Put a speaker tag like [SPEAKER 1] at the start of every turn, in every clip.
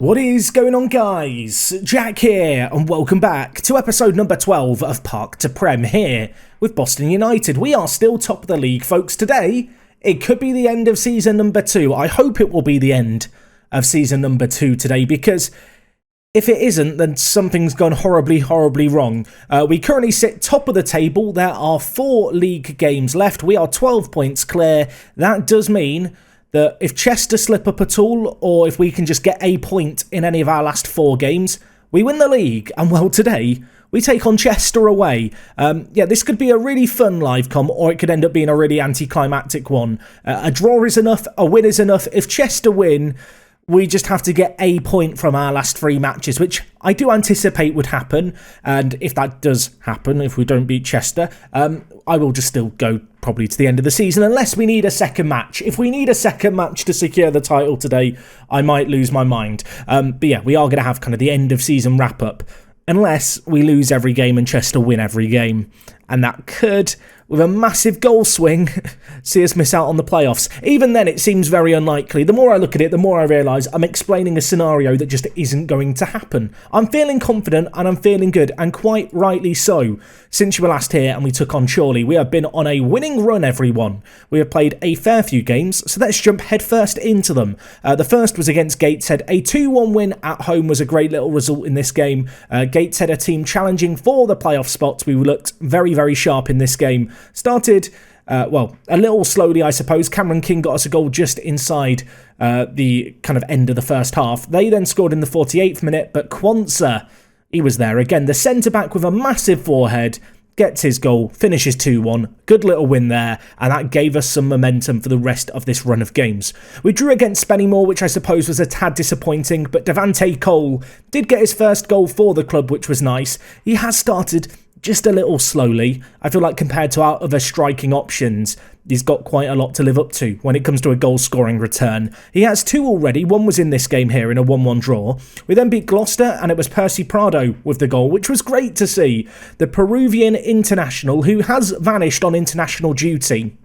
[SPEAKER 1] What is going on, guys? Jack here, and welcome back to episode number 12 of Park to Prem here with Boston United. We are still top of the league, folks. Today, it could be the end of season number 2. I hope it will be the end of season number 2 today, because if it isn't, then something's gone horribly wrong. We currently sit top of the table. There are 4 league games left. We are 12 points clear. That does mean that if Chester slip up at all, or if we can just get a point in any of our last 4 games, we win the league. And well, today, we take on Chester away. This could be a really fun live com, or it could end up being a really anticlimactic one. A draw is enough, a win is enough. If Chester win, we just have to get a point from our last 3 matches, which I do anticipate would happen. And if that does happen, if we don't beat Chester, I will just still go probably to the end of the season, unless we need a second match. If we need a second match to secure the title today, I might lose my mind. But yeah, we are going to have kind of the end of season wrap up, unless we lose every game and Chester win every game. And that could, with a massive goal swing, see us miss out on the playoffs. Even then, it seems very unlikely. The more I look at it, the more I realise I'm explaining a scenario that just isn't going to happen. I'm feeling confident and I'm feeling good, and quite rightly so. Since you were last here and we took on Chorley, we have been on a winning run, everyone. We have played a fair few games, so let's jump headfirst into them. The first was against Gateshead. A 2-1 win at home was a great little result in this game. Gateshead, a team challenging for the playoff spots. We looked very sharp in this game. Started, a little slowly, I suppose. Cameron King got us a goal just inside the kind of end of the first half. They then scored in the 48th minute, but Quansah, he was there again. The centre-back with a massive forehead gets his goal, finishes 2-1. Good little win there, and that gave us some momentum for the rest of this run of games. We drew against Spennymoor, which I suppose was a tad disappointing, but Devante Cole did get his first goal for the club, which was nice. He has started just a little slowly. I feel like compared to our other striking options, he's got quite a lot to live up to when it comes to a goal-scoring return. He has 2 already. One was in this game here in a 1-1 draw. We then beat Gloucester, and it was Percy Prado with the goal, which was great to see. The Peruvian international, who has vanished on international duty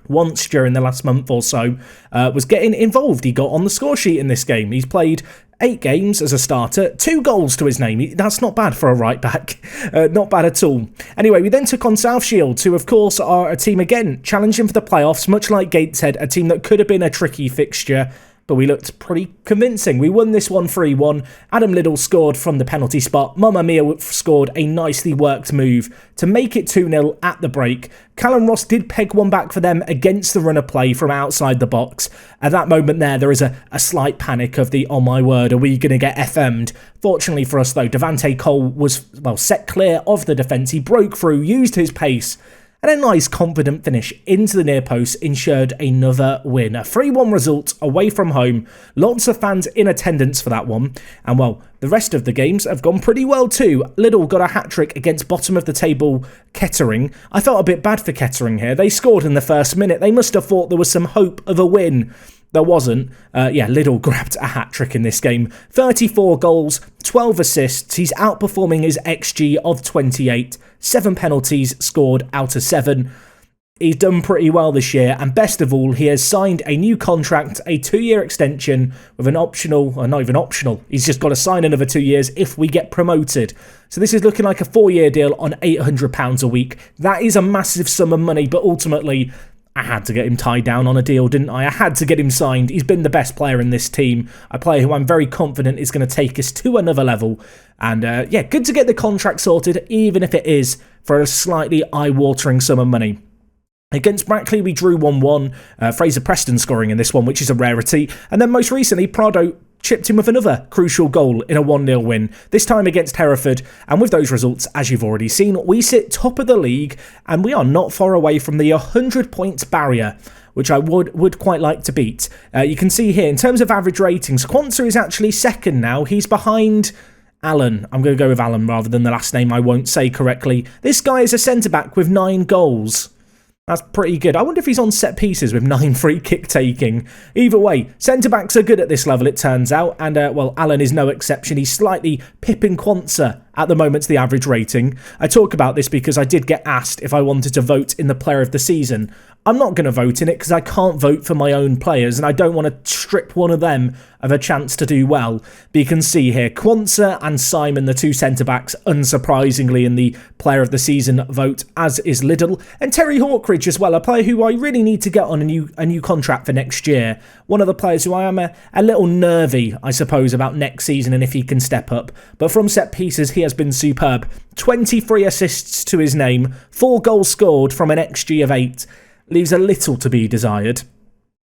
[SPEAKER 1] once during the last month or so, was getting involved. He got on the score sheet in this game. He's played 8 games as a starter, 2 goals to his name. That's not bad for a right back. Not bad at all. Anyway, we then took on South Shields, who of course are a team again challenging for the playoffs, much like Gateshead, a team that could have been a tricky fixture, but we looked pretty convincing. We won this one 3-1. Adam Liddell scored from the penalty spot. Mamma Mia scored a nicely worked move to make it 2-0 at the break. Callum Ross did peg one back for them against the run of play from outside the box. At that moment there is a slight panic of the, oh my word, are we going to get FM'd? Fortunately for us though, Devante Cole was, set clear of the defence. He broke through, used his pace, and a nice confident finish into the near post ensured another win. A 3-1 result away from home. Lots of fans in attendance for that one. And the rest of the games have gone pretty well too. Liddell got a hat-trick against bottom of the table Kettering. I felt a bit bad for Kettering here. They scored in the first minute. They must have thought there was some hope of a win. There wasn't. Liddell grabbed a hat-trick in this game. 34 goals, 12 assists. He's outperforming his XG of 28. 7 penalties scored out of 7. He's done pretty well this year, and best of all, he has signed a new contract, a 2-year extension with an optional, or not even optional, he's just got to sign another 2 years if we get promoted. So this is looking like a 4-year deal on £800 a week. That is a massive sum of money, but ultimately I had to get him tied down on a deal, didn't I? I had to get him signed. He's been the best player in this team. A player who I'm very confident is going to take us to another level. And good to get the contract sorted, even if it is for a slightly eye-watering sum of money. Against Brackley, we drew 1-1. Fraser Preston scoring in this one, which is a rarity. And then most recently, Prado chipped in with another crucial goal in a 1-0 win, this time against Hereford. And with those results, as you've already seen, we sit top of the league, and we are not far away from the 100-point barrier, which I would quite like to beat. You can see here, in terms of average ratings, Quansah is actually second now. He's behind Allen. I'm going to go with Allen rather than the last name I won't say correctly. This guy is a centre-back with 9 goals. That's pretty good. I wonder if he's on set pieces with 9 free kick taking. Either way, centre-backs are good at this level, it turns out. And, Allen is no exception. He's slightly pipping Quansah at the moment to the average rating. I talk about this because I did get asked if I wanted to vote in the player of the season. I'm not going to vote in it because I can't vote for my own players and I don't want to strip one of them of a chance to do well. But you can see here, Quansah and Simon, the two centre-backs, unsurprisingly in the Player of the Season vote, as is Liddell. And Terry Hawkridge as well, a player who I really need to get on a new contract for next year. One of the players who I am a little nervy, I suppose, about next season and if he can step up. But from set pieces, he has been superb. 23 assists to his name, 4 goals scored from an XG of 8. Leaves a little to be desired.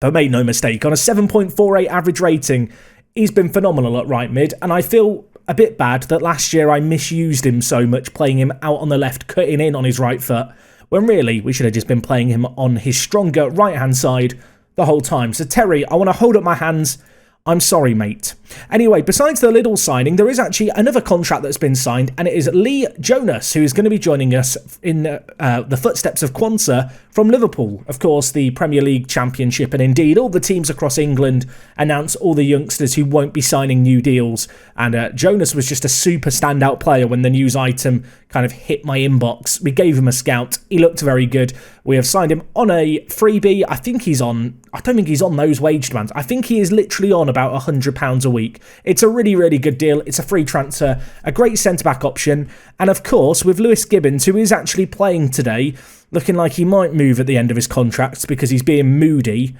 [SPEAKER 1] But make no mistake, on a 7.48 average rating, he's been phenomenal at right mid, and I feel a bit bad that last year I misused him so much, playing him out on the left, cutting in on his right foot, when really we should have just been playing him on his stronger right-hand side the whole time. So Terry, I want to hold up my hands. I'm sorry, mate. Anyway, besides the Liddell signing, there is actually another contract that's been signed, and it is Lee Jonas, who is going to be joining us in the footsteps of Quansah from Liverpool. Of course, the Premier League Championship, and indeed all the teams across England announce all the youngsters who won't be signing new deals. And Jonas was just a super standout player when the news item kind of hit my inbox. We gave him a scout. He looked very good. We have signed him on a freebie. I don't think he's on those wage demands. I think he is literally on about £100 a week. It's a really, really good deal. It's a free transfer, a great centre-back option. And of course, with Lewis Gibbons, who is actually playing today, looking like he might move at the end of his contract because he's being moody.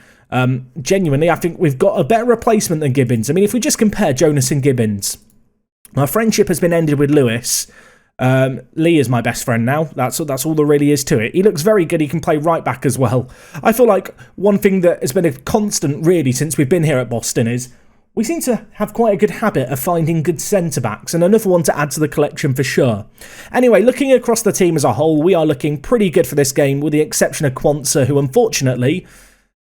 [SPEAKER 1] Genuinely, I think we've got a better replacement than Gibbons. I mean, if we just compare Jonas and Gibbons, my friendship has been ended with Lewis. Lee is my best friend now. That's all there really is to it. He looks very good. He can play right back as well. I feel like one thing that has been a constant really since we've been here at Boston is we seem to have quite a good habit of finding good centre-backs, and another one to add to the collection for sure. Anyway, looking across the team as a whole, we are looking pretty good for this game, with the exception of Quansah, who unfortunately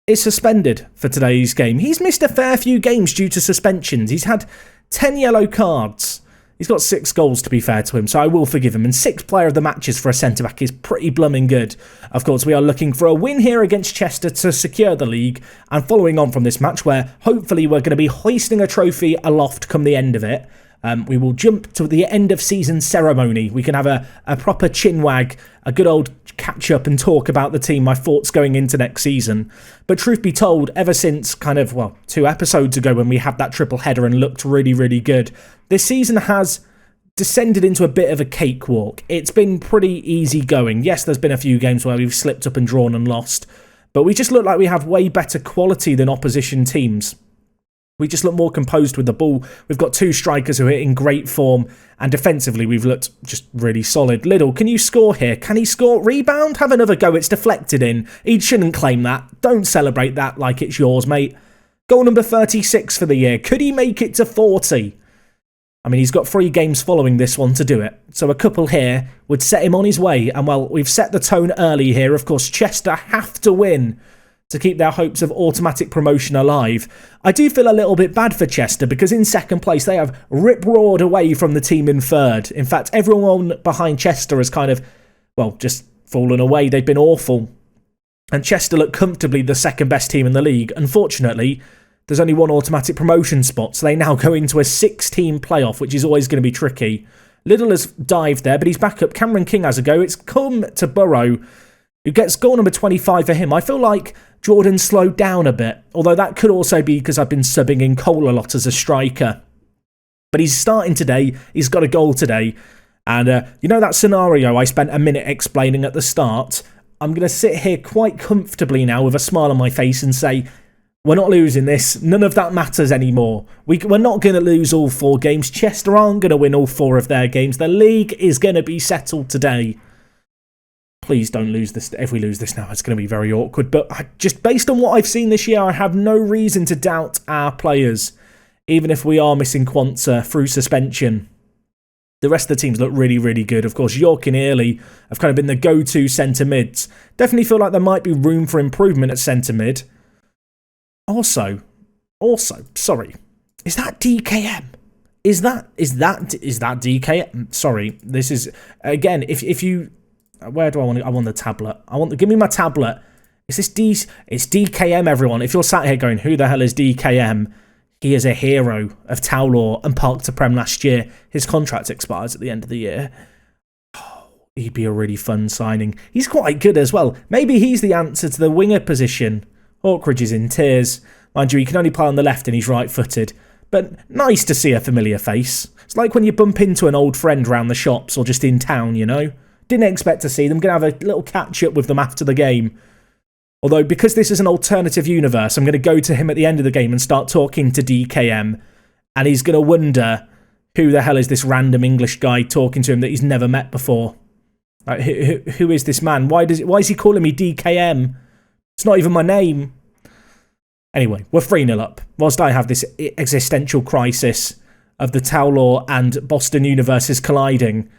[SPEAKER 1] is suspended for today's game. He's missed a fair few games due to suspensions. He's had 10 yellow cards. He's got 6 goals, to be fair to him, so I will forgive him. And 6th player of the matches for a centre-back is pretty blooming good. Of course, we are looking for a win here against Chester to secure the league. And following on from this match, where hopefully we're going to be hoisting a trophy aloft come the end of it, we will jump to the end of season ceremony. We can have a proper chinwag, a good old catch up and talk about the team, my thoughts going into next season. But truth be told, ever since 2 episodes ago when we had that triple header and looked really, really good, this season has descended into a bit of a cakewalk. It's been pretty easy going. Yes, there's been a few games where we've slipped up and drawn and lost, but we just look like we have way better quality than opposition teams. We just look more composed with the ball. We've got 2 strikers who are in great form, and defensively we've looked just really solid. Liddell, can you score here? Can he score? Rebound? Have another go. It's deflected in. He shouldn't claim that. Don't celebrate that like it's yours, mate. Goal number 36 for the year. Could he make it to 40? I mean, he's got 3 games following this one to do it. So a couple here would set him on his way. And, well, we've set the tone early here. Of course, Chester have to win to keep their hopes of automatic promotion alive. I do feel a little bit bad for Chester because in second place they have rip-roared away from the team in third. In fact, everyone behind Chester has just fallen away. They've been awful. And Chester look comfortably the second best team in the league. Unfortunately, there's only 1 automatic promotion spot, so they now go into a 6-team playoff, which is always going to be tricky. Liddell has dived there, but he's back up. Cameron King has a go. It's come to Burrow, who gets goal number 25 for him. I feel like Jordan slowed down a bit, although that could also be because I've been subbing in Cole a lot as a striker. But he's starting today. He's got a goal today. And you know that scenario I spent a minute explaining at the start? I'm going to sit here quite comfortably now with a smile on my face and say, we're not losing this. None of that matters anymore. We're not going to lose all 4 games. Chester aren't going to win all 4 of their games. The league is going to be settled today. Please don't lose this. If we lose this now, it's going to be very awkward. But just based on what I've seen this year, I have no reason to doubt our players, even if we are missing Quansah through suspension. The rest of the teams look really, really good. Of course, York and Early have kind of been the go-to centre mids. Definitely feel like there might be room for improvement at centre mid. Also, sorry, is that DKM? Is that DKM? Sorry, this is again. If you, where do I want it? I want the tablet. Give me my tablet. Is this It's DKM, everyone. If you're sat here going, who the hell is DKM? He is a hero of Towlaw and Park to Prem last year. His contract expires at the end of the year. He'd be a really fun signing. He's quite good as well. Maybe he's the answer to the winger position. Hawkridge is in tears. Mind you, he can only play on the left and he's right-footed. But nice to see a familiar face. It's like when you bump into an old friend round the shops or just in town, you know? Didn't expect to see them. Going to have a little catch-up with them after the game. Although, because this is an alternative universe, I'm going to go to him at the end of the game and start talking to DKM. And he's going to wonder, who the hell is this random English guy talking to him that he's never met before? Like, who is this man? Why is he calling me DKM? It's not even my name. Anyway, we're 3-0 up. Whilst I have this existential crisis of the Towlaw and Boston universes colliding,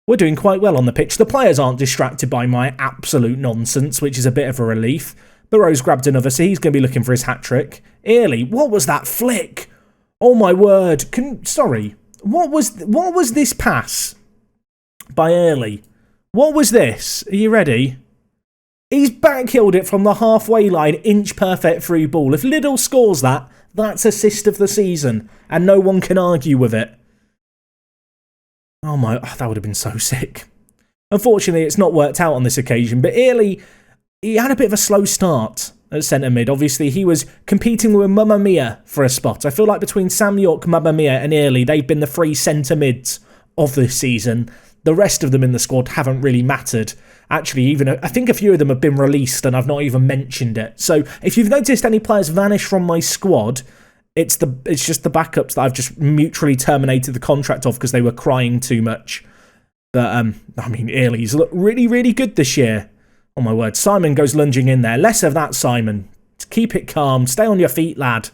[SPEAKER 1] we're doing quite well on the pitch. The players aren't distracted by my absolute nonsense, which is a bit of a relief. Burrow's grabbed another, so he's going to be looking for his hat-trick. Early, what was that flick? Oh my word. Sorry. What was this pass by Early? What was this? Are you ready? He's backheeled it from the halfway line, inch-perfect through ball. If Liddell scores that, that's assist of the season, and no one can argue with it. Oh my, that would have been so sick. Unfortunately, it's not worked out on this occasion, but Early, he had a bit of a slow start at centre mid. Obviously, he was competing with Mamma Mia for a spot. I feel like between Sam York, Mamma Mia and Early, they've been the 3 centre mids of this season. The rest of them in the squad haven't really mattered. Actually, I think a few of them have been released and I've not even mentioned it. So if you've noticed any players vanish from my squad, it's just the backups that I've just mutually terminated the contract of because they were crying too much. But, I mean, Early's looked really, really good this year. Oh my word, Simon goes lunging in there. Less of that, Simon. Keep it calm. Stay on your feet, lad.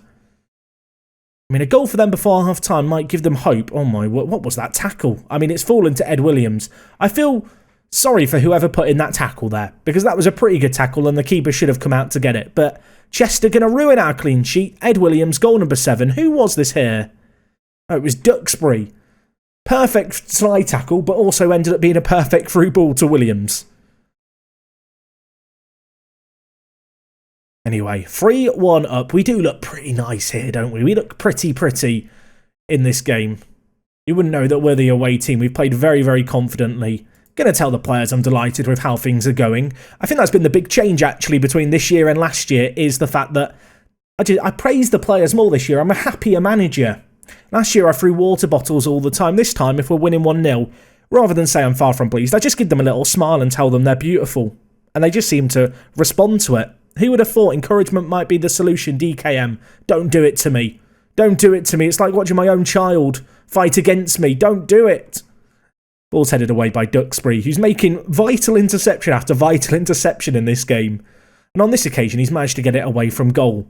[SPEAKER 1] I mean, a goal for them before half-time might give them hope. Oh my, what was that tackle? I mean, it's fallen to Ed Williams. I feel sorry for whoever put in that tackle there, because that was a pretty good tackle and the keeper should have come out to get it. But Chester going to ruin our clean sheet. Ed Williams, goal number 7. Who was this here? Oh, it was Duxbury. Perfect slide tackle, but also ended up being a perfect through ball to Williams. Anyway, 3-1 up. We do look pretty nice here, don't we? We look pretty in this game. You wouldn't know that we're the away team. We've played very, very confidently. Going to tell the players I'm delighted with how things are going. I think that's been the big change, actually, between this year and last year, is the fact that I praise the players more this year. I'm a happier manager. Last year, I threw water bottles all the time. This time, if we're winning 1-0, rather than say I'm far from pleased, I just give them a little smile and tell them they're beautiful. And they just seem to respond to it. Who would have thought encouragement might be the solution, DKM? Don't do it to me. Don't do it to me. It's like watching my own child fight against me. Don't do it. Ball's headed away by Duxbury, who's making vital interception after vital interception in this game. And on this occasion, he's managed to get it away from goal.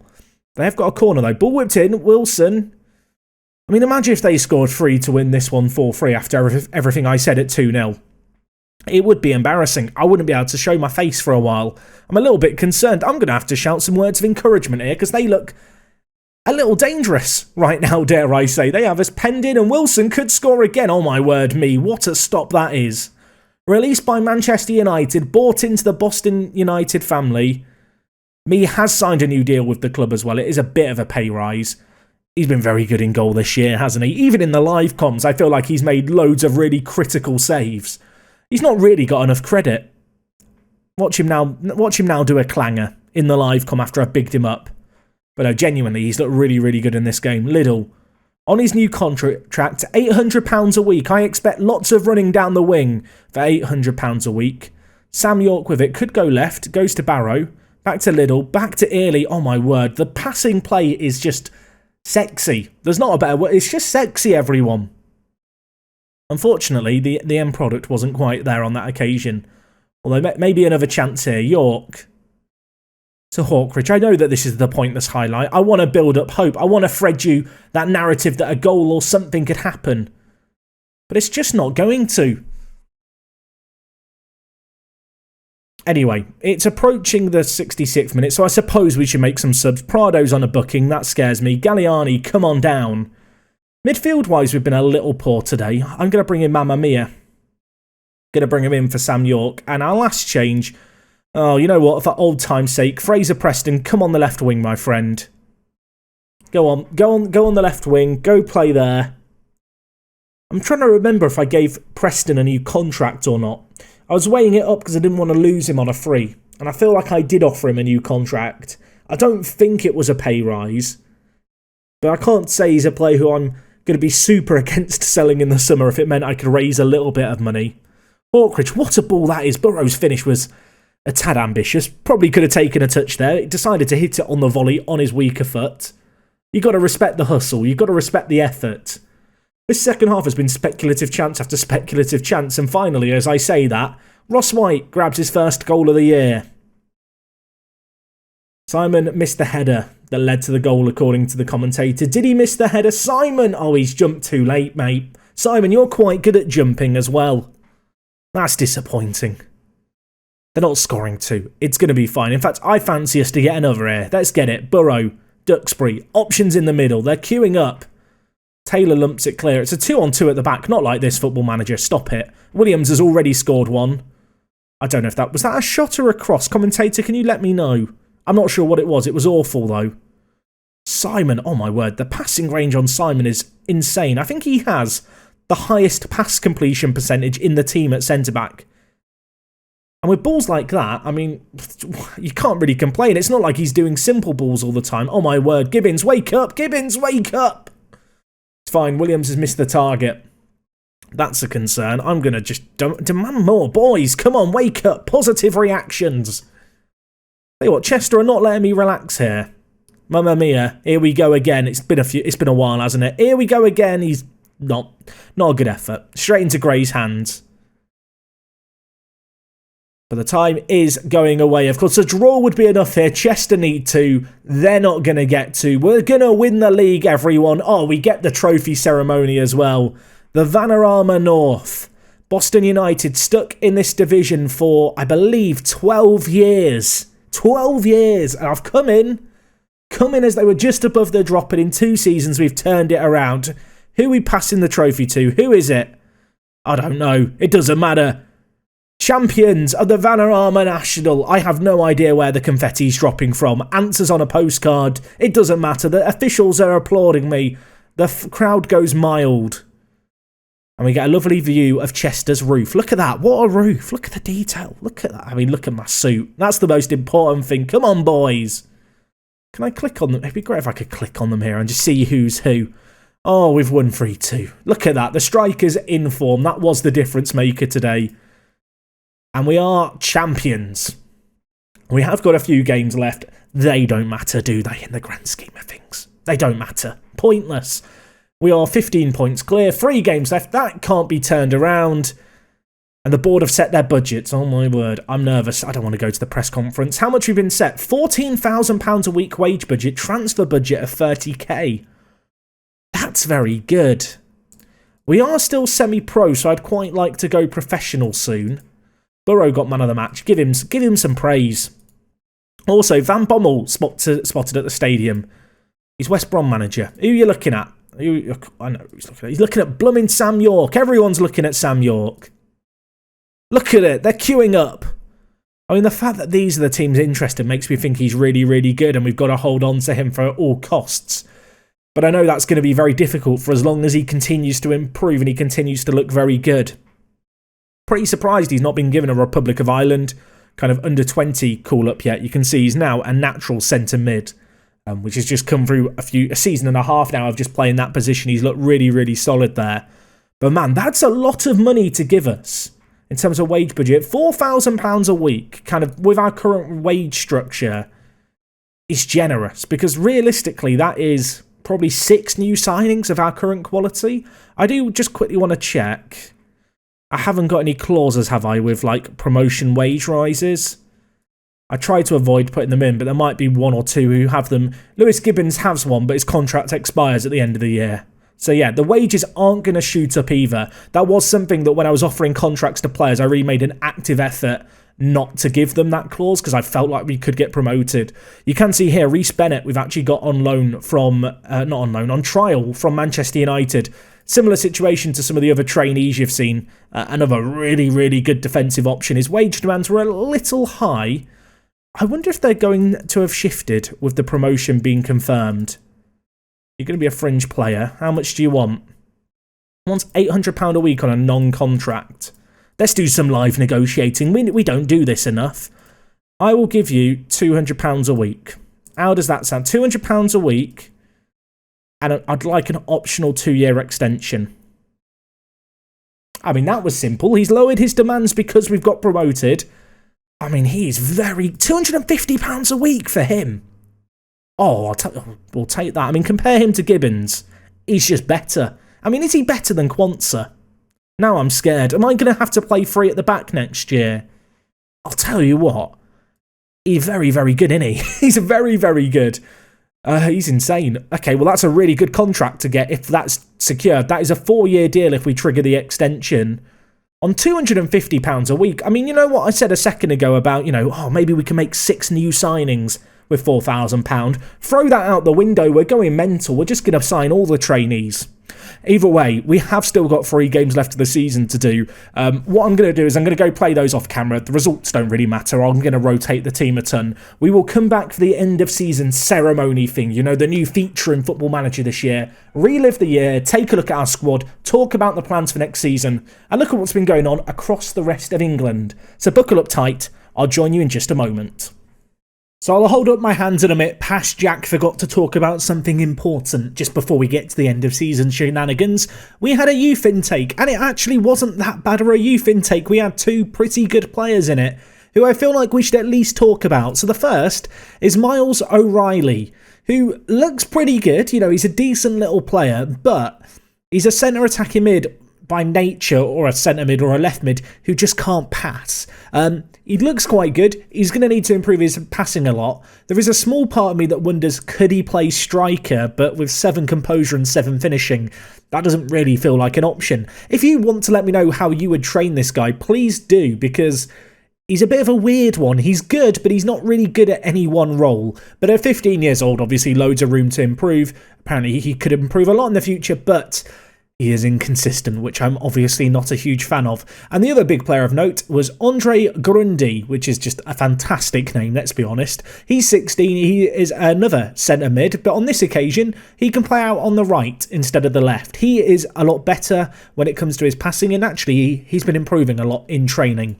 [SPEAKER 1] They have got a corner, though. Ball whipped in. Wilson. I mean, imagine if they scored 3 to win this one 4-3 after everything I said at 2-0. It would be embarrassing. I wouldn't be able to show my face for a while. I'm a little bit concerned. I'm going to have to shout some words of encouragement here because they look a little dangerous right now, dare I say. They have us penned in and Wilson could score again. Oh my word me, what a stop that is. Released by Manchester United, bought into the Boston United family. Me has signed a new deal with the club as well. It is a bit of a pay rise. He's been very good in goal this year, hasn't he? Even in the live comms, I feel like he's made loads of really critical saves. He's not really got enough credit. Watch him now do a clanger in the live com after I've bigged him up. But no, genuinely, he's looked really, really good in this game. Liddell, on his new contract, £800 a week. I expect lots of running down the wing for £800 a week. Sam York with it, could go left, goes to Barrow, back to Liddell, back to Early. Oh my word, the passing play is just sexy. There's not a better word, it's just sexy, everyone. Unfortunately, the end product wasn't quite there on that occasion. Although maybe another chance here. York to Hawkridge. I know that this is the pointless highlight. I want to build up hope. I want to thread you that narrative that a goal or something could happen. But it's just not going to. Anyway, it's approaching the 66th minute, so I suppose we should make some subs. Prado's on a booking. That scares me. Galliani, come on down. Midfield-wise, we've been a little poor today. I'm going to bring in Mamma Mia. Going to bring him in for Sam York. And our last change... Oh, you know what? For old time's sake, Fraser Preston, come on the left wing, my friend. Go on the left wing. Go play there. I'm trying to remember if I gave Preston a new contract or not. I was weighing it up because I didn't want to lose him on a free. And I feel like I did offer him a new contract. I don't think it was a pay rise. But I can't say he's a player who I'm going to be super against selling in the summer if it meant I could raise a little bit of money. Hawkridge, what a ball that is. Burrow's finish was a tad ambitious. Probably could have taken a touch there. He decided to hit it on the volley on his weaker foot. You've got to respect the hustle. You've got to respect the effort. This second half has been speculative chance after speculative chance. And finally, as I say that, Ross White grabs his first goal of the year. Simon missed the header that led to the goal, according to the commentator. Did he miss the header? Simon! Oh, he's jumped too late, mate. Simon, you're quite good at jumping as well. That's disappointing. They're not scoring two. It's going to be fine. In fact, I fancy us to get another here. Let's get it. Burrow, Duxbury, options in the middle. They're queuing up. Taylor lumps it clear. It's a 2-on-2 at the back. Not like this, Football Manager. Stop it. Williams has already scored one. I don't know if that... Was that a shot or a cross? Commentator, can you let me know? I'm not sure what it was. It was awful, though. Simon. Oh, my word. The passing range on Simon is insane. I think he has the highest pass completion percentage in the team at centre-back. And with balls like that, I mean, you can't really complain. It's not like he's doing simple balls all the time. Oh, my word. Gibbons, wake up. Gibbons, wake up. It's fine. Williams has missed the target. That's a concern. I'm going to just demand more. Boys, come on, wake up. Positive reactions. Tell you what, Chester are not letting me relax here. Mamma mia, here we go again. It's been a while, hasn't it? Here we go again. He's not a good effort. Straight into Gray's hands. But the time is going away. Of course, a draw would be enough here. Chester need two. They're not going to get two. We're going to win the league, everyone. Oh, we get the trophy ceremony as well. The Vanarama North. Boston United stuck in this division for, I believe, 12 years. 12 years. And I've come in as they were just above the drop, and in 2 seasons we've turned it around. Who are we passing the trophy to? Who is it? I don't know. It doesn't matter. Champions of the Vanarama National. I have no idea where the confetti's dropping from. Answers on a postcard. It doesn't matter. The officials are applauding me. The crowd goes mild. And we get a lovely view of Chester's roof. Look at that. What a roof. Look at the detail. Look at that. I mean, look at my suit. That's the most important thing. Come on, boys. Can I click on them? It'd be great if I could click on them here and just see who's who. Oh, we've won 3-2. Look at that. The strikers in form. That was the difference maker today. And we are champions. We have got a few games left. They don't matter, do they, in the grand scheme of things? They don't matter. Pointless. We are 15 points clear. 3 games left. That can't be turned around. And the board have set their budgets. Oh, my word. I'm nervous. I don't want to go to the press conference. How much have been set? £14,000 a week wage budget. Transfer budget of 30k. That's very good. We are still semi-pro, so I'd quite like to go professional soon. Burrow got man of the match. Give him some praise. Also, Van Bommel spotted at the stadium. He's West Brom manager. Who are you looking at? I know who he's looking at. He's looking at blooming Sam York. Everyone's looking at Sam York. Look at it. They're queuing up. I mean, the fact that these are the teams interested makes me think he's really, really good, and we've got to hold on to him for all costs. But I know that's going to be very difficult for as long as he continues to improve and he continues to look very good. Pretty surprised he's not been given a Republic of Ireland kind of under-20 call-up yet. You can see he's now a natural centre mid, which has just come through a season and a half now of just playing that position. He's looked really, really solid there. But man, that's a lot of money to give us in terms of wage budget. £4,000 a week, kind of with our current wage structure, is generous, because realistically that is probably 6 new signings of our current quality. I do just quickly want to check. I haven't got any clauses, have I, with like promotion wage rises? I try to avoid putting them in, but there might be 1 or 2 who have them. Lewis Gibbons has one, but his contract expires at the end of the year. So yeah, the wages aren't going to shoot up either. That was something that when I was offering contracts to players, I really made an active effort not to give them that clause, because I felt like we could get promoted. You can see here, Reece Bennett, we've actually got on loan from, on trial from Manchester United. Similar situation to some of the other trainees you've seen. Another really, really good defensive option. His wage demands were a little high. I wonder if they're going to have shifted with the promotion being confirmed. You're going to be a fringe player. How much do you want? He wants £800 a week on a non-contract. Let's do some live negotiating. We don't do this enough. I will give you £200 a week. How does that sound? £200 a week, and I'd like an optional 2-year extension. I mean, that was simple. He's lowered his demands because we've got promoted. I mean, he's £250 a week for him. Oh, we'll take that. I mean, compare him to Gibbons. He's just better. I mean, is he better than Quansah? Now I'm scared. Am I going to have to play free at the back next year? I'll tell you what. He's very, very good, isn't he? He's very, very good. He's insane. Okay, well, that's a really good contract to get if that's secured. That is a 4-year deal if we trigger the extension. On £250 a week. I mean, you know what I said a second ago about, maybe we can make 6 new signings with £4,000. Throw that out the window. We're going mental. We're just going to sign all the trainees. Either way, we have still got 3 games left of the season to do. What I'm going to do is I'm going to go play those off camera. The results don't really matter. I'm going to rotate the team a ton. We will come back for the end of season ceremony thing. The new feature in Football Manager this year. Relive the year, take a look at our squad, talk about the plans for next season, and look at what's been going on across the rest of England. So buckle up tight. I'll join you in just a moment. So I'll hold up my hands and admit past Jack forgot to talk about something important just before we get to the end of season shenanigans. We had a youth intake, and it actually wasn't that bad of a youth intake. We had 2 pretty good players in it, who I feel like we should at least talk about. So the first is Miles O'Reilly, who looks pretty good. He's a decent little player, but he's a centre attacking mid by nature, or a centre mid or a left mid who just can't pass. He looks quite good. He's going to need to improve his passing a lot. There is a small part of me that wonders, could he play striker, but with 7 composure and 7 finishing? That doesn't really feel like an option. If you want to let me know how you would train this guy, please do, because he's a bit of a weird one. He's good, but he's not really good at any one role. But at 15 years old, obviously loads of room to improve. Apparently he could improve a lot in the future, but he is inconsistent, which I'm obviously not a huge fan of. And the other big player of note was Grundy, which is just a fantastic name, let's be honest. He's 16, he is another centre mid, but on this occasion, he can play out on the right instead of the left. He is a lot better when it comes to his passing, and actually, he's been improving a lot in training.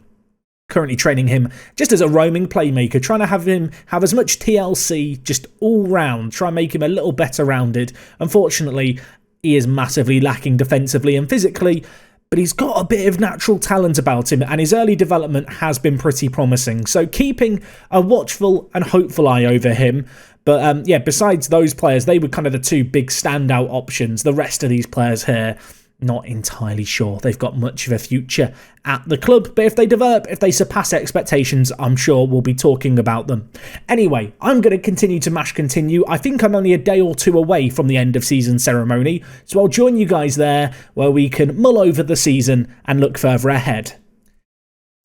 [SPEAKER 1] Currently training him just as a roaming playmaker, trying to have him have as much TLC just all round, try and make him a little better rounded. Unfortunately, he is massively lacking defensively and physically, but he's got a bit of natural talent about him, and his early development has been pretty promising. So keeping a watchful and hopeful eye over him. But besides those players, they were kind of the 2 big standout options. The rest of these players here, not entirely sure they've got much of a future at the club, but if they develop, if they surpass expectations, I'm sure we'll be talking about them. Anyway, I'm going to continue to mash continue. I think I'm only a day or 2 away from the end of season ceremony, so I'll join you guys there where we can mull over the season and look further ahead.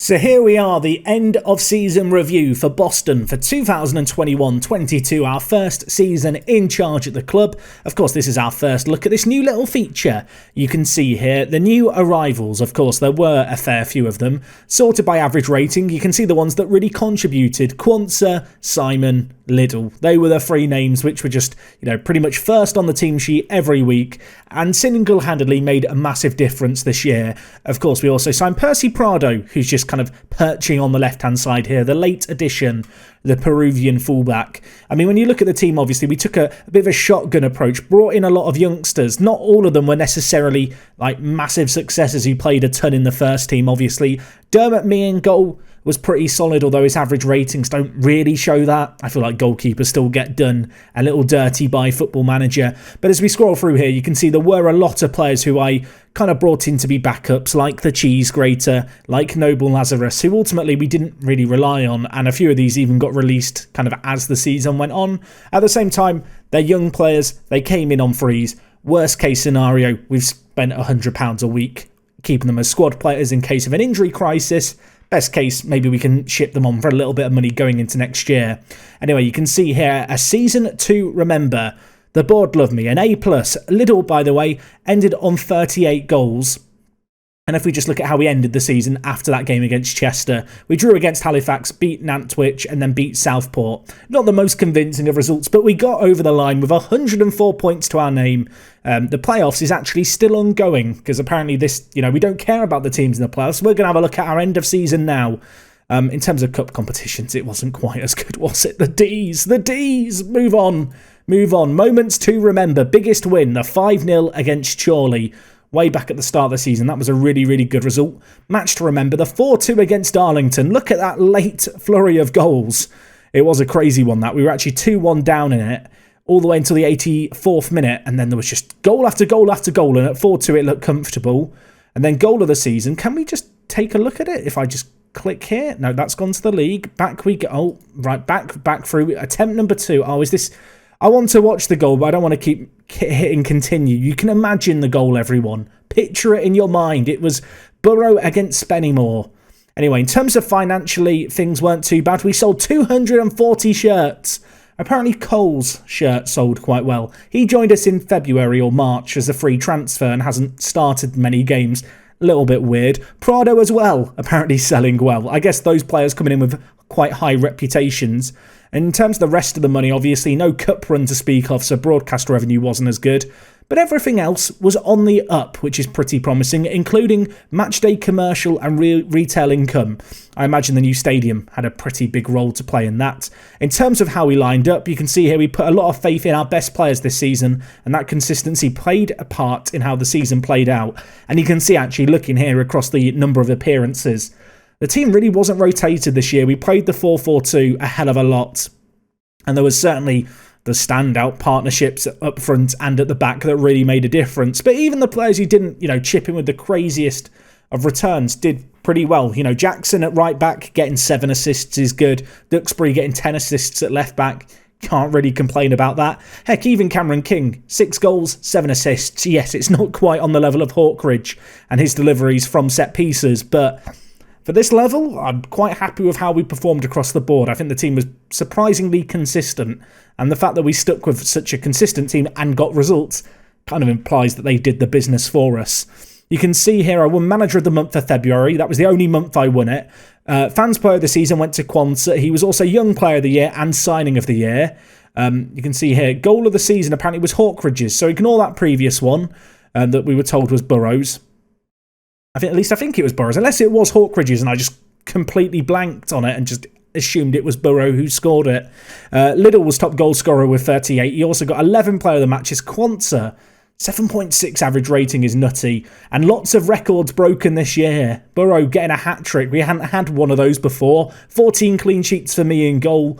[SPEAKER 1] So here we are, the end of season review for Boston for 2021-22, our first season in charge at the club. Of course, this is our first look at this new little feature. You can see here the new arrivals. Of course, there were a fair few of them. Sorted by average rating, you can see the ones that really contributed. Quansah, Simon, Liddell. They were the 3 names which were just, pretty much first on the team sheet every week, and single-handedly made a massive difference this year. Of course, we also signed Percy Prado, who's just kind of perching on the left-hand side here, the late addition, the Peruvian fullback. I mean, when you look at the team, obviously, we took a bit of a shotgun approach, brought in a lot of youngsters. Not all of them were necessarily like massive successes who played a ton in the first team, obviously. Dermot Mee in goal was pretty solid, although his average ratings don't really show that. I feel like goalkeepers still get done a little dirty by Football Manager. But as we scroll through here, you can see there were a lot of players who I kind of brought in to be backups, like the Cheese Grater, like Noble Lazarus, who ultimately we didn't really rely on, and a few of these even got released kind of as the season went on. At the same time, they're young players, they came in on frees. Worst case scenario, we've spent £100 a week keeping them as squad players in case of an injury crisis. Best case, maybe we can ship them on for a little bit of money going into next year. Anyway, you can see here a season to remember. The board love me. An A+. Liddell, by the way, ended on 38 goals. And if we just look at how we ended the season after that game against Chester, we drew against Halifax, beat Nantwich, and then beat Southport. Not the most convincing of results, but we got over the line with 104 points to our name. The playoffs is actually still ongoing, because apparently this, we don't care about the teams in the playoffs. We're going to have a look at our end of season now. In terms of cup competitions, it wasn't quite as good, was it? The D's! Move on. Moments to remember. Biggest win, the 5-0 against Chorley. Way back at the start of the season. That was a really, really good result. Match to remember, the 4-2 against Darlington. Look at that late flurry of goals. It was a crazy one, that. We were actually 2-1 down in it, all the way until the 84th minute, and then there was just goal after goal after goal, and at 4-2 it looked comfortable. And then goal of the season. Can we just take a look at it? If I just click here. No, that's gone to the league. Back we go. Oh, right, back through. Attempt number 2. Oh, is this... I want to watch the goal, but I don't want to keep hitting continue. You can imagine the goal, everyone. Picture it in your mind. It was Borough against Spennymoor. Anyway, in terms of financially, things weren't too bad. We sold 240 shirts. Apparently Cole's shirt sold quite well. He joined us in February or March as a free transfer and hasn't started many games. A little bit weird. Prado as well, apparently selling well. I guess those players coming in with quite high reputations. And in terms of the rest of the money, obviously no cup run to speak of, so broadcast revenue wasn't as good. But everything else was on the up, which is pretty promising, including matchday commercial and retail income. I imagine the new stadium had a pretty big role to play in that. In terms of how we lined up, you can see here we put a lot of faith in our best players this season, and that consistency played a part in how the season played out. And you can see actually looking here across the number of appearances, the team really wasn't rotated this year. We played the 4-4-2 a hell of a lot. And there was certainly the standout partnerships up front and at the back that really made a difference. But even the players who didn't, chip in with the craziest of returns did pretty well. Jackson at right back getting 7 assists is good. Duxbury getting 10 assists at left back. Can't really complain about that. Heck, even Cameron King, 6 goals, 7 assists. Yes, it's not quite on the level of Hawkridge and his deliveries from set pieces, but for this level, I'm quite happy with how we performed across the board. I think the team was surprisingly consistent, and the fact that we stuck with such a consistent team and got results kind of implies that they did the business for us. You can see here I won Manager of the Month for February. That was the only month I won it. Fans Player of the Season went to Quonset. He was also Young Player of the Year and Signing of the Year. You can see here, Goal of the Season apparently was Hawkridge's, so ignore that previous one that we were told was Burrows. I think it was Burrows, unless it was Hawkridge's and I just completely blanked on it and just assumed it was Burrow who scored it. Liddell was top goal scorer with 38. He also got 11 player of the matches. Quonset, 7.6 average rating is nutty, and lots of records broken this year. Burrow getting a hat-trick. We hadn't had one of those before. 14 clean sheets for me in goal.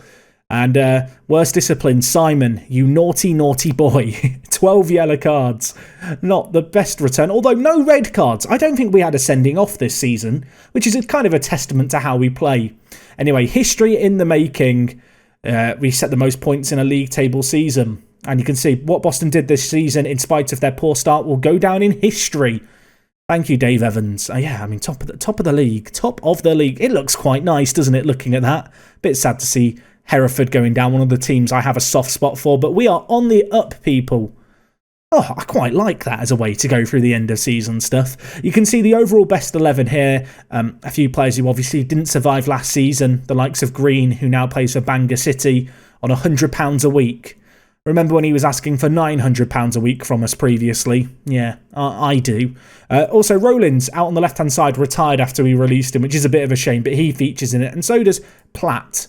[SPEAKER 1] And worst discipline, Simon, you naughty, naughty boy. 12 yellow cards. Not the best return, although no red cards. I don't think we had a sending off this season, which is kind of a testament to how we play. Anyway, history in the making. We set the most points in a league table season. And you can see what Boston did this season, in spite of their poor start, will go down in history. Thank you, Dave Evans. Top of the league. Top of the league. It looks quite nice, doesn't it, looking at that? Bit sad to see Hereford going down, one of the teams I have a soft spot for, but we are on the up, people. Oh, I quite like that as a way to go through the end of season stuff. You can see the overall best 11 here. A few players who obviously didn't survive last season, the likes of Green, who now plays for Bangor City on £100 a week. Remember when he was asking for £900 a week from us previously? Yeah, I do. Also, Rowlands, out on the left-hand side, retired after we released him, which is a bit of a shame, but he features in it, and so does Platt,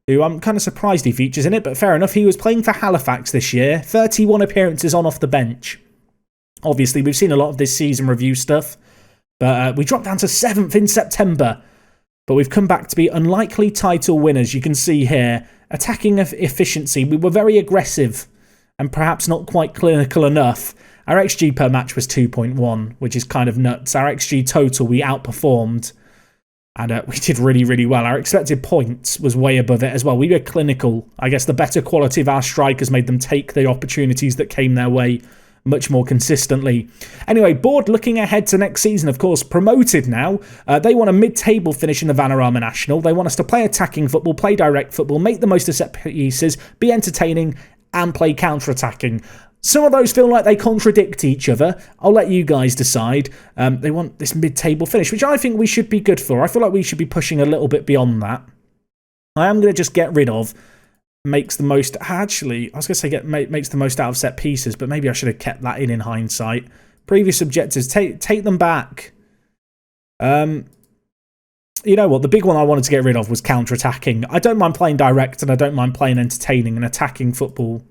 [SPEAKER 1] who I'm kind of surprised he features in it, but fair enough. He was playing for Halifax this year, 31 appearances on off the bench. Obviously, we've seen a lot of this season review stuff, but we dropped down to 7th in September, but we've come back to be unlikely title winners. You can see here, attacking efficiency, we were very aggressive and perhaps not quite clinical enough. Our XG per match was 2.1, which is kind of nuts. Our XG total, we outperformed. And we did really, really well. Our expected points was way above it as well. We were clinical. I guess the better quality of our strikers made them take the opportunities that came their way much more consistently. Anyway, Board looking ahead to next season, of course, promoted now. They want a mid-table finish in the Vanarama National. They want us to play attacking football, play direct football, make the most of set pieces, be entertaining, and play counter-attacking. Some of those feel like they contradict each other. I'll let you guys decide. They want this mid-table finish, which I think we should be good for. I feel like we should be pushing a little bit beyond that. I am going to just get rid of makes the most... Actually, I was going to say makes the most out of set pieces, but maybe I should have kept that in hindsight. Previous objectives, take them back. You know what? The big one I wanted to get rid of was counter-attacking. I don't mind playing direct and I don't mind playing entertaining and attacking football.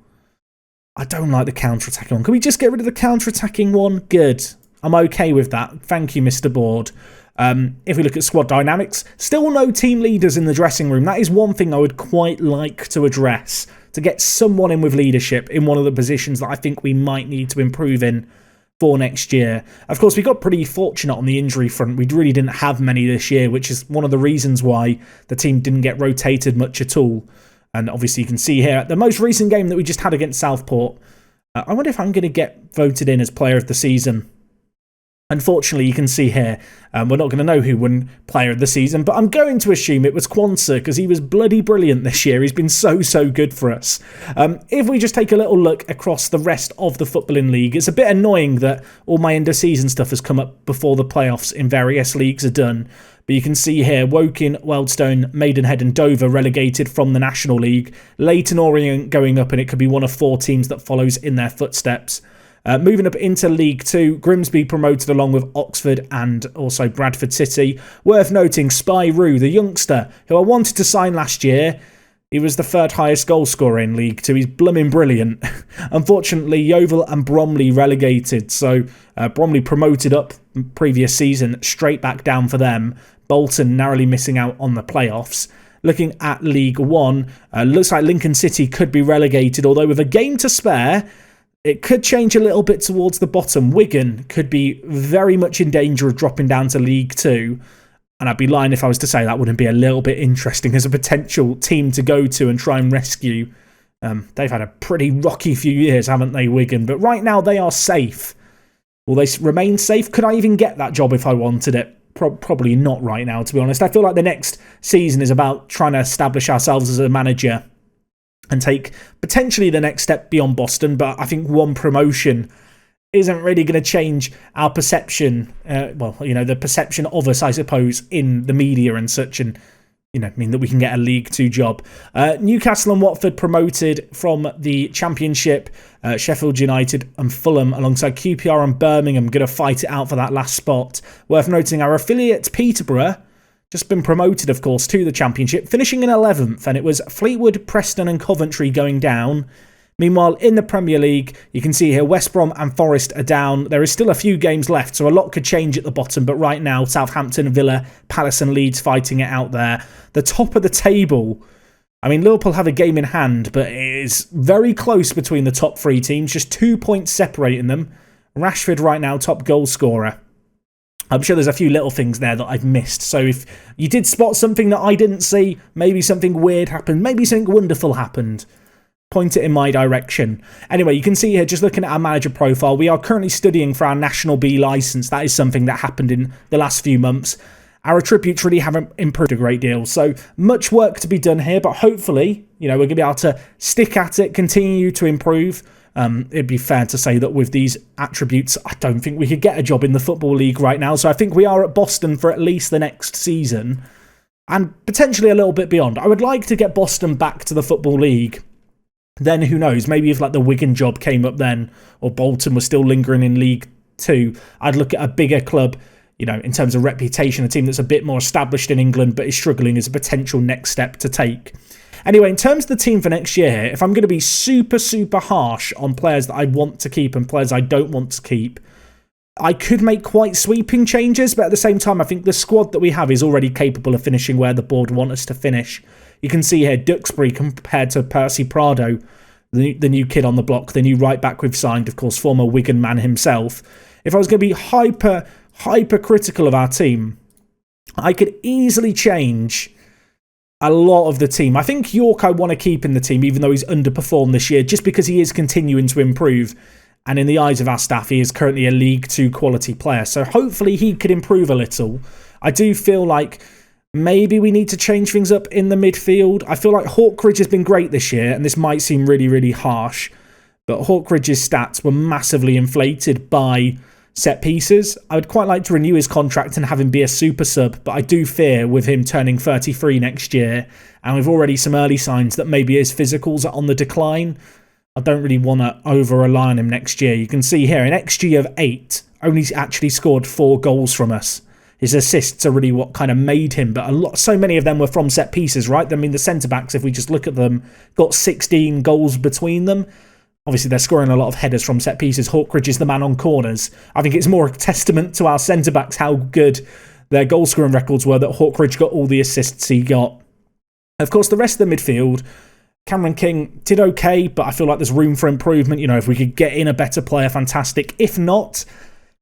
[SPEAKER 1] I don't like the counter-attacking one. Can we just get rid of the counter-attacking one? Good. I'm okay with that. Thank you, Mr. Board. If we look at squad dynamics, still no team leaders in the dressing room. That is one thing I would quite like to address. To get someone in with leadership in one of the positions that I think we might need to improve in for next year. Of course, we got pretty fortunate on the injury front. We really didn't have many this year, which is one of the reasons why the team didn't get rotated much at all. And obviously you can see here, the most recent game that we just had against Southport, I wonder if I'm going to get voted in as player of the season. Unfortunately, you can see here, we're not going to know who won player of the season, but I'm going to assume it was Quansah because he was bloody brilliant this year. He's been so good for us. If we just take a little look across the rest of the Footballing League, it's a bit annoying that all my end-of-season stuff has come up before the playoffs in various leagues are done. But you can see here, Woking, Wealdstone, Maidenhead and Dover relegated from the National League. Leyton Orient going up, and it could be one of 4 teams that follows in their footsteps. Moving up into League 2, Grimsby promoted along with Oxford and also Bradford City. Worth noting, Spyro, the youngster, who I wanted to sign last year, he was the 3rd highest goal scorer in League 2. He's blooming brilliant. Unfortunately, Yeovil and Bromley relegated. So Bromley promoted up previous season, straight back down for them. Bolton narrowly missing out on the playoffs. Looking at League 1, looks like Lincoln City could be relegated, although with a game to spare, it could change a little bit towards the bottom. Wigan could be very much in danger of dropping down to League 2. And I'd be lying if I was to say that wouldn't be a little bit interesting as a potential team to go to and try and rescue. They've had a pretty rocky few years, haven't they, Wigan? But right now they are safe. Will they remain safe? Could I even get that job if I wanted it? Probably not right now, to be honest. I feel like the next season is about trying to establish ourselves as a manager and take potentially the next step beyond Boston, but I think one promotion isn't really going to change our perception, the perception of us, I suppose, in the media and such, and, mean that we can get a League 2 job. Newcastle and Watford promoted from the Championship. Sheffield United and Fulham alongside QPR and Birmingham going to fight it out for that last spot. Worth noting, our affiliate Peterborough just been promoted, of course, to the Championship, finishing in 11th, and it was Fleetwood, Preston and Coventry going down. Meanwhile, in the Premier League, you can see here West Brom and Forest are down. There is still a few games left, so a lot could change at the bottom, but right now, Southampton, Villa, Palace and Leeds fighting it out there. The top of the table, I mean, Liverpool have a game in hand, but it is very close between the top 3 teams, just 2 points separating them. Rashford right now, top goal scorer. I'm sure there's a few little things there that I've missed. So if you did spot something that I didn't see, maybe something weird happened, maybe something wonderful happened, point it in my direction. Anyway, you can see here, just looking at our manager profile, we are currently studying for our National B licence. That is something that happened in the last few months. Our attributes really haven't improved a great deal. So much work to be done here, but hopefully, we're going to be able to stick at it, continue to improve. It'd be fair to say that with these attributes, I don't think we could get a job in the Football League right now. So I think we are at Boston for at least the next season and potentially a little bit beyond. I would like to get Boston back to the Football League. Then who knows, maybe if like the Wigan job came up then, or Bolton was still lingering in League 2, I'd look at a bigger club, in terms of reputation, a team that's a bit more established in England but is struggling as a potential next step to take. Anyway, in terms of the team for next year, if I'm going to be super harsh on players that I want to keep and players I don't want to keep, I could make quite sweeping changes, but at the same time, I think the squad that we have is already capable of finishing where the board want us to finish. You can see here Duxbury compared to Percy Prado, the new kid on the block, the new right back we've signed, of course, former Wigan man himself. If I was going to be hyper critical of our team, I could easily change a lot of the team. I think York I want to keep in the team, even though he's underperformed this year, just because he is continuing to improve. And in the eyes of our staff, he is currently a League 2 quality player. So hopefully he could improve a little. I do feel like maybe we need to change things up in the midfield. I feel like Hawkridge has been great this year, and this might seem really harsh. But Hawkridge's stats were massively inflated by set pieces. I would quite like to renew his contract and have him be a super sub, but I do fear with him turning 33 next year, and we've already some early signs that maybe his physicals are on the decline. I don't really want to over-rely on him next year. You can see here, an XG of 8, only actually scored 4 goals from us. His assists are really what kind of made him, but so many of them were from set pieces, right? I mean, the centre-backs, if we just look at them, got 16 goals between them. Obviously, they're scoring a lot of headers from set pieces. Hawkridge is the man on corners. I think it's more a testament to our centre-backs how good their goal-scoring records were that Hawkridge got all the assists he got. Of course, the rest of the midfield, Cameron King did okay, but I feel like there's room for improvement. You know, if we could get in a better player, fantastic. If not,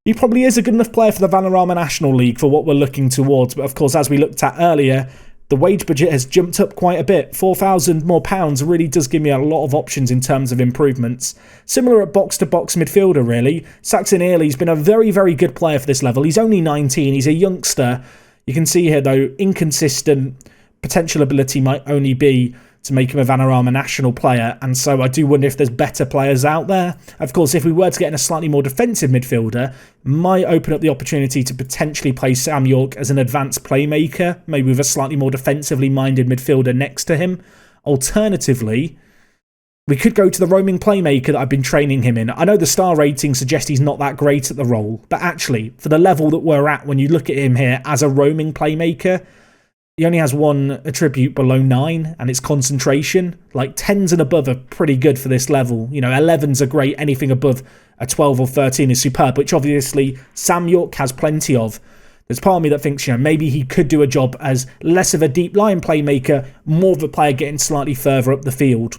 [SPEAKER 1] he probably is a good enough player for the Vanarama National League for what we're looking towards. But of course, as we looked at earlier, the wage budget has jumped up quite a bit. £4,000 more really does give me a lot of options in terms of improvements. Similar at box-to-box midfielder, really. Saxon Early's been a very, very good player for this level. He's only 19. He's a youngster. You can see here, though, inconsistent potential ability might only be to make him a Vanarama national player, and so I do wonder if there's better players out there. Of course, if we were to get in a slightly more defensive midfielder, might open up the opportunity to potentially play Sam York as an advanced playmaker, maybe with a slightly more defensively minded midfielder next to him. Alternatively, we could go to the roaming playmaker that I've been training him in. I know the star rating suggests he's not that great at the role, but actually, for the level that we're at, when you look at him here as a roaming playmaker, he only has one attribute below 9, and it's concentration. Like 10s and above are pretty good for this level. You know, 11s are great. Anything above a 12 or 13 is superb, which obviously Sam York has plenty of. There's part of me that thinks, you know, maybe he could do a job as less of a deep line playmaker, more of a player getting slightly further up the field.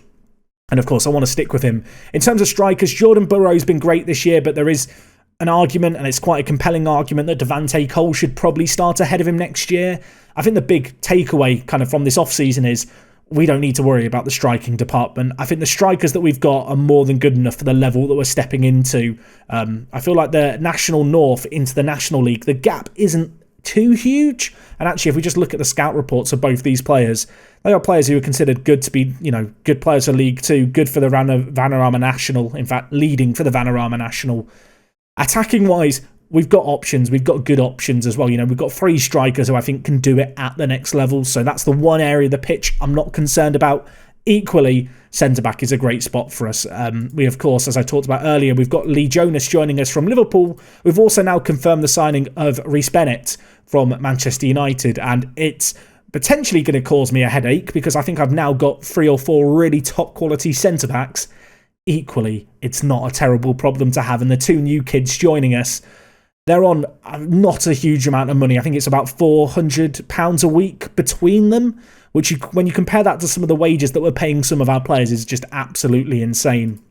[SPEAKER 1] And of course, I want to stick with him. In terms of strikers, Jordan Burrow's been great this year, but there is an argument, and it's quite a compelling argument, that Devante Cole should probably start ahead of him next year. I think the big takeaway kind of from this off-season is we don't need to worry about the striking department. I think the strikers that we've got are more than good enough for the level that we're stepping into. I feel like the National North into the National League, the gap isn't too huge. And actually, if we just look at the scout reports of both these players, they are players who are considered good to be, you know, good players for League 2, good for the Vanarama National, in fact, leading for the Vanarama National. Attacking-wise, we've got options. We've got good options as well. You know, we've got 3 strikers who I think can do it at the next level. So that's the one area of the pitch I'm not concerned about. Equally, centre-back is a great spot for us. We, of course, as I talked about earlier, we've got Lee Jonas joining us from Liverpool. We've also now confirmed the signing of Reece Bennett from Manchester United. And it's potentially going to cause me a headache because I think I've now got 3 or 4 really top-quality centre-backs. Equally, it's not a terrible problem to have. And the 2 new kids joining us, they're on not a huge amount of money. I think it's about £400 a week between them, which when you compare that to some of the wages that we're paying some of our players is just absolutely insane.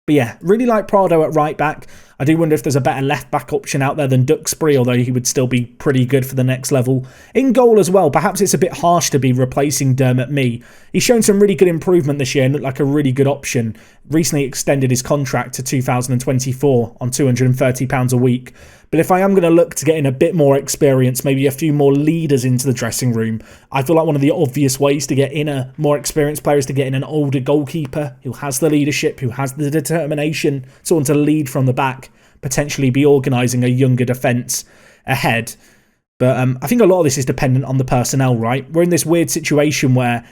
[SPEAKER 1] But yeah, really like Prado at right back. I do wonder if there's a better left back option out there than Duxbury, although he would still be pretty good for the next level. In goal as well, perhaps it's a bit harsh to be replacing Dermot Mee. He's shown some really good improvement this year and looked like a really good option. Recently extended his contract to 2024 on £230 a week. But if I am going to look to get in a bit more experience, maybe a few more leaders into the dressing room, I feel like one of the obvious ways to get in a more experienced player is to get in an older goalkeeper who has the leadership, who has the determination, someone to lead from the back, potentially be organising a younger defence ahead. But I think a lot of this is dependent on the personnel, right? We're in this weird situation where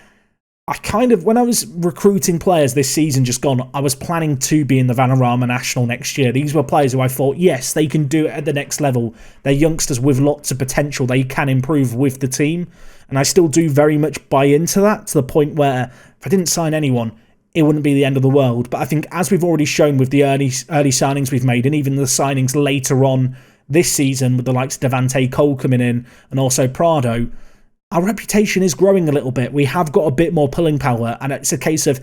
[SPEAKER 1] when I was recruiting players this season just gone, I was planning to be in the Vanarama National next year. These were players who I thought, yes, they can do it at the next level. They're youngsters with lots of potential. They can improve with the team. And I still do very much buy into that, to the point where if I didn't sign anyone, it wouldn't be the end of the world. But I think as we've already shown with the early signings we've made, and even the signings later on this season with the likes of Devante Cole coming in and also Prado, our reputation is growing a little bit. We have got a bit more pulling power, and it's a case of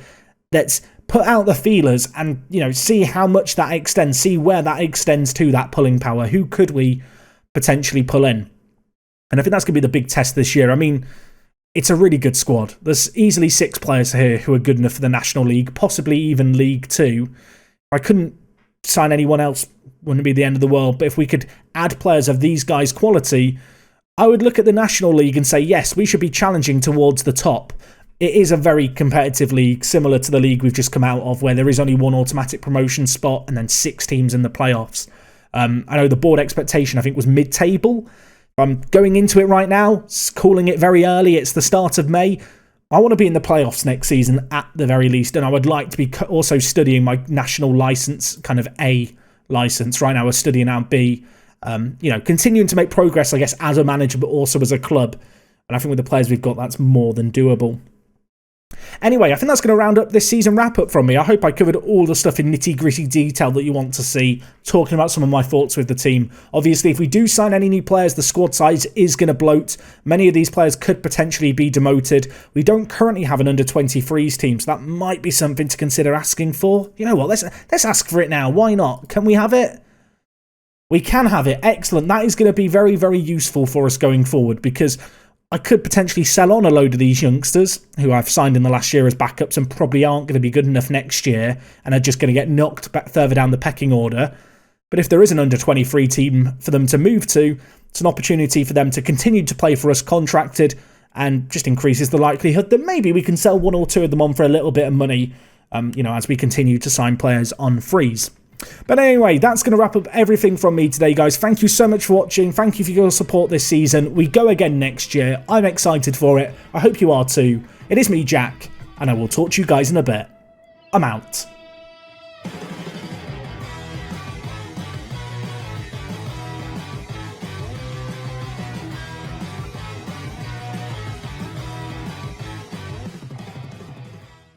[SPEAKER 1] let's put out the feelers and, you know, see how much that extends, see where that extends to, that pulling power. Who could we potentially pull in? And I think that's going to be the big test this year. I mean, it's a really good squad. There's easily 6 players here who are good enough for the National League, possibly even League 2. If I couldn't sign anyone else, wouldn't be the end of the world. But if we could add players of these guys' quality, I would look at the National League and say, yes, we should be challenging towards the top. it is a very competitive league, similar to the league we've just come out of, where there is only one automatic promotion spot and then 6 teams in the playoffs. I know the board expectation, I think, was mid-table. I'm going into it right now, calling it very early. It's the start of May. I want to be in the playoffs next season at the very least, and I would like to be also studying my national license, kind of A license. Right now we're studying our B. Continuing to make progress, I guess, as a manager, but also as a club. And I think with the players we've got, that's more than doable. Anyway, I think that's going to round up this season wrap-up from me. I hope I covered all the stuff in nitty-gritty detail that you want to see, talking about some of my thoughts with the team. Obviously, if we do sign any new players, the squad size is going to bloat. Many of these players could potentially be demoted. We don't currently have an under-23s team, so that might be something to consider asking for. You know what, let's ask for it now. Why not? Can we have it? We can have it. Excellent. That is going to be very, very useful for us going forward, because I could potentially sell on a load of these youngsters who I've signed in the last year as backups and probably aren't going to be good enough next year and are just going to get knocked back further down the pecking order. But if there is an under-23 team for them to move to, it's an opportunity for them to continue to play for us contracted, and just increases the likelihood that maybe we can sell 1 or 2 of them on for a little bit of money, as we continue to sign players on frees. But anyway, that's going to wrap up everything from me today, guys. Thank you so much for watching. Thank you for your support this season. We go again next year. I'm excited for it. I hope you are too. It is me, Jack, and I will talk to you guys in a bit. I'm out.